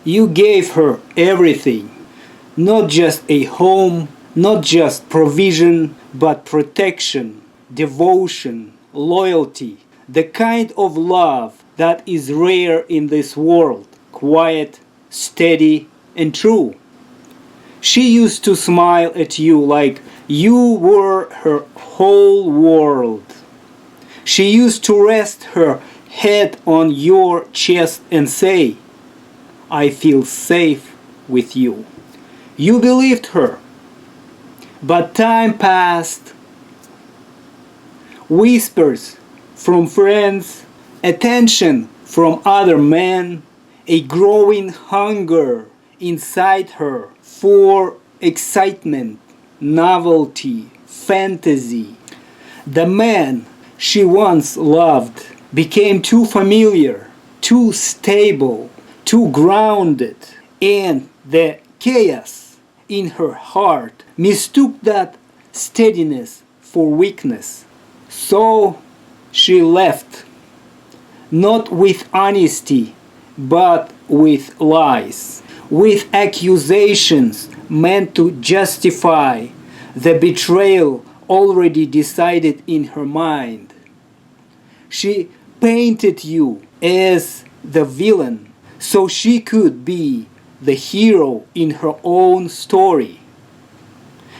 You gave her everything, not just a home, not just provision, but protection, devotion, loyalty, the kind of love that is rare in this world, quiet, steady, and true. She used to smile at you like you were her whole world. She used to rest her head on your chest and say, I feel safe with you. You believed her. But time passed. Whispers from friends, attention from other men, a growing hunger inside her for excitement, novelty, fantasy. The man she once loved became too familiar, too stable, too grounded, and the chaos in her heart mistook that steadiness for weakness. So she left, not with honesty, but with lies, with accusations meant to justify the betrayal already decided in her mind. She painted you as the villain so she could be the hero in her own story.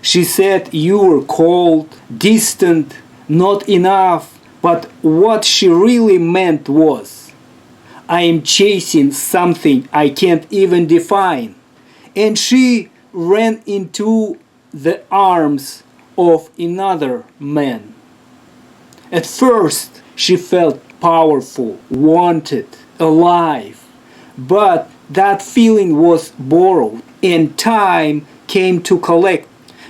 She said you were cold, distant, not enough, but what she really meant was, I am chasing something I can't even define. And she ran into the arms of another man. At first, she felt powerful, wanted, alive. But that feeling was borrowed, and time came to collect.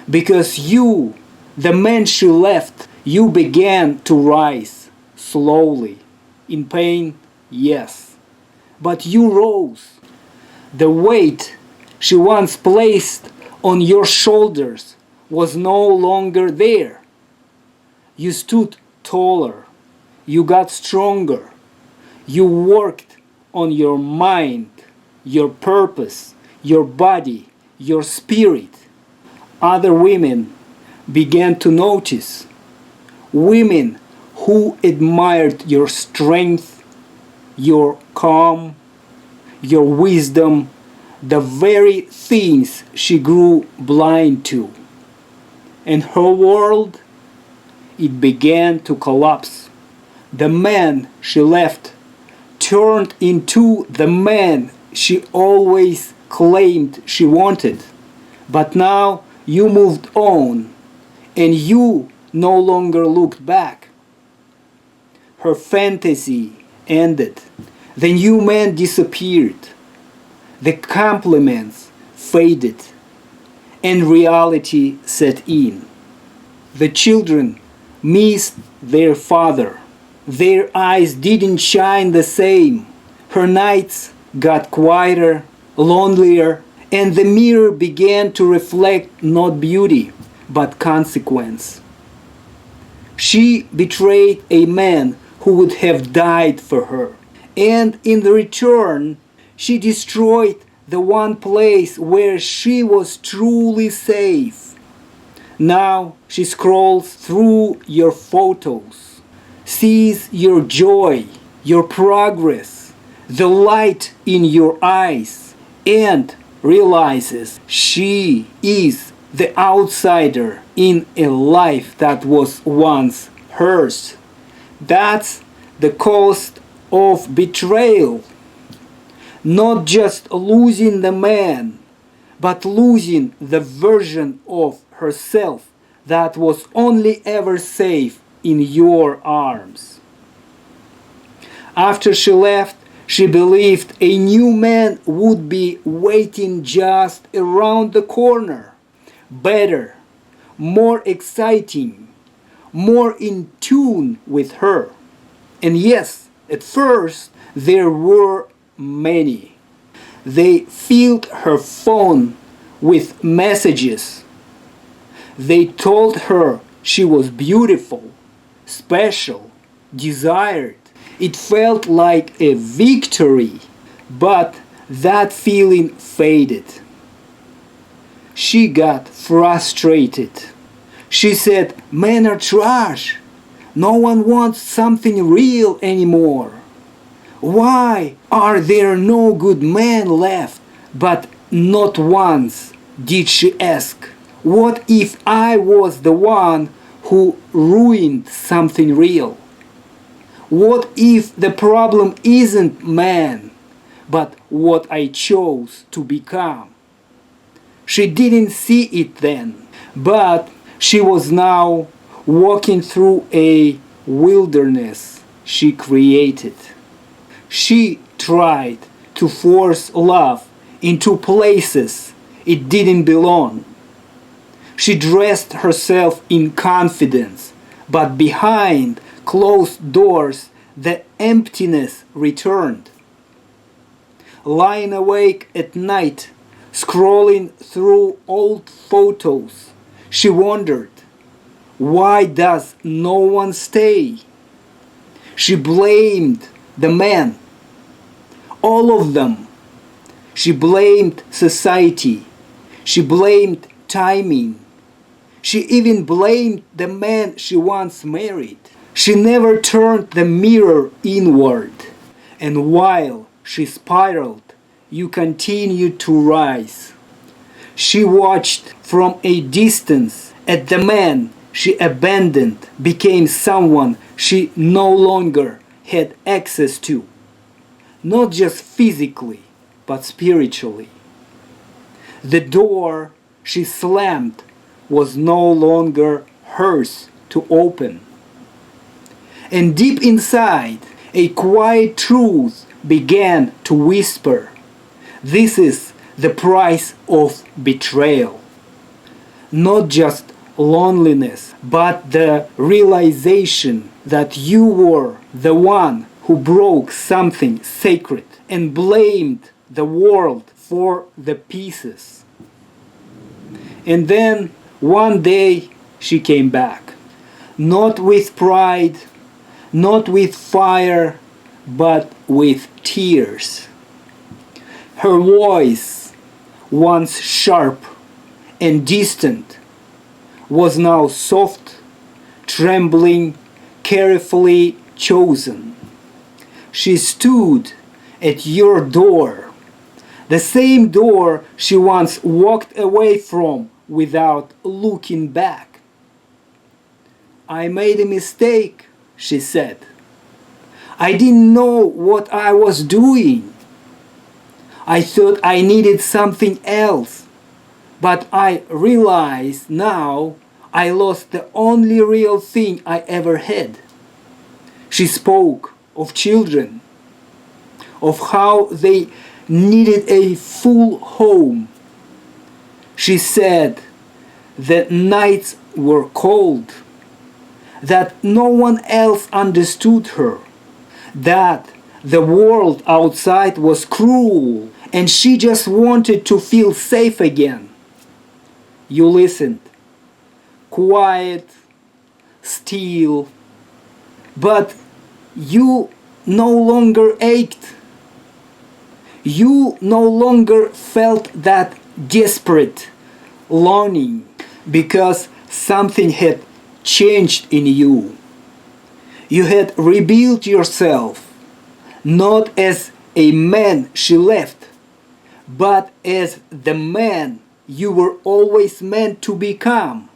Because you, the man she left, you began to rise slowly. In pain, yes. But you rose. The weight she once placed on your shoulders was no longer there. You stood taller. You got stronger. You worked on your mind, your purpose, your body, your spirit. Other women began to notice. Women who admired your strength, your calm, your wisdom, the very things she grew blind to. And her world, it began to collapse. The man she left turned into the man she always claimed she wanted. But now you moved on, and you no longer looked back. Her fantasy ended. The new man disappeared. The compliments faded, and reality set in. The children missed their father. Their eyes didn't shine the same. Her nights got quieter, lonelier, and the mirror began to reflect not beauty, but consequence. She betrayed a man who would have died for her, and in return, she destroyed the one place where she was truly safe. Now she scrolls through your photos, sees your joy, your progress, the light in your eyes, and realizes she is the outsider in a life that was once hers. That's the cost of betrayal. Not just losing the man, but losing the version of herself that was only ever safe in your arms. After she left, she believed a new man would be waiting just around the corner. Better, more exciting, more in tune with her. And yes, at first there were many. They filled her phone with messages. They told her she was beautiful, special, desired. It felt like a victory, but That feeling faded. She got frustrated. She said, "Men are trash. No one wants something real anymore. Why are there no good men left?" But not once did she ask, "What if I was the one who ruined something real? What if the problem isn't man, but what I chose to become?" She didn't see it then, but she was now walking through a wilderness she created. She tried to force love into places it didn't belong. She dressed herself in confidence, but behind closed doors the emptiness returned. Lying awake at night, scrolling through old photos, she wondered, why does no one stay? She blamed the men, all of them. She blamed society. She blamed timing. She even blamed the man she once married. She never turned the mirror inward. And while she spiraled, you continued to rise. She watched from a distance at the man she abandoned became someone she no longer had access to. Not just physically, but spiritually. The door she slammed was no longer hers to open. And deep inside, a quiet truth began to whisper, "This is the price of betrayal." Not just loneliness, but the realization that you were the one who broke something sacred and blamed the world for the pieces. And then one day she came back, not with pride, not with fire, but with tears. Her voice, once sharp and distant, was now soft, trembling, carefully chosen. She stood at your door, the same door she once walked away from without looking back. "I made a mistake," she said. "I didn't know what I was doing. I thought I needed something else, but I realize now I lost the only real thing I ever had." She spoke of children, of how they needed a full home. She said that nights were cold, that no one else understood her, that the world outside was cruel, and she just wanted to feel safe again. You listened, quiet, still, but you no longer ached. You no longer felt that desperate longing because something had changed in you. You had rebuilt yourself, not as a man she left, but as the man you were always meant to become.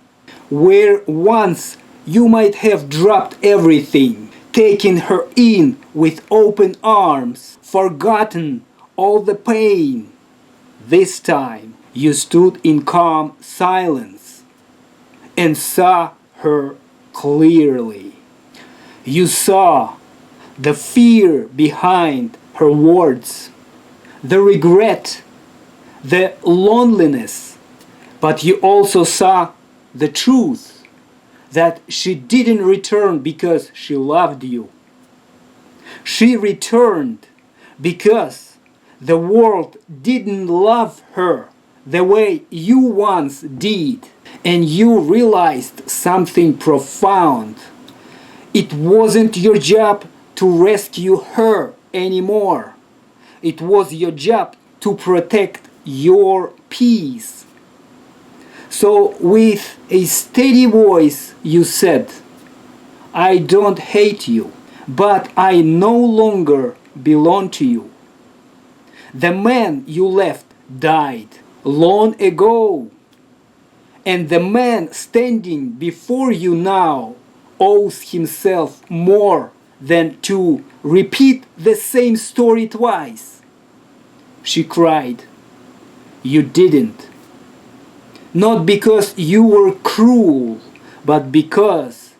Where once you might have dropped everything, taken her in with open arms, forgotten all the pain, this time you stood in calm silence and saw her clearly. You saw the fear behind her words, the regret, the loneliness, but you also saw the truth that she didn't return because she loved you. She returned because the world didn't love her the way you once did, and you realized something profound. It wasn't your job to rescue her anymore. It was your job to protect your peace. So with a steady voice you said, I don't hate you, but I no longer belong to you. The man you left died long ago, and the man standing before you now owes himself more than to repeat the same story twice. She cried. You didn't. Not because you were cruel, but because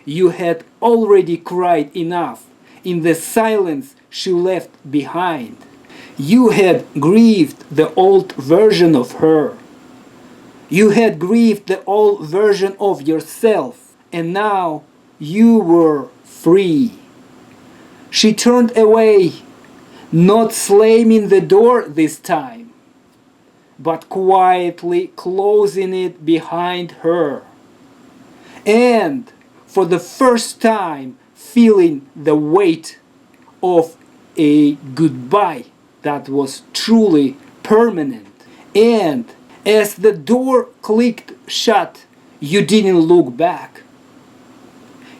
you had already cried enough in the silence she left behind. You had grieved the old version of her. You had grieved the old version of yourself, and now you were free. She turned away, not slamming the door this time, but quietly closing it behind her. And for the first time, feeling the weight of a goodbye that was truly permanent. And as the door clicked shut, you didn't look back.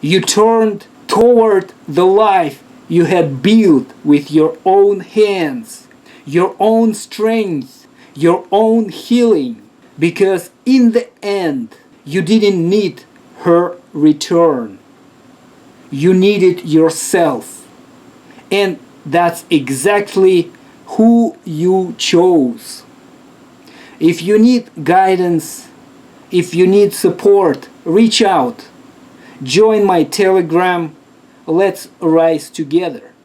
You turned toward the life you had built with your own hands, your own strength, your own healing, because in the end, you didn't need her return. You needed yourself. And that's exactly who you chose. If you need guidance, if you need support, reach out. Join my Telegram. Let's rise together.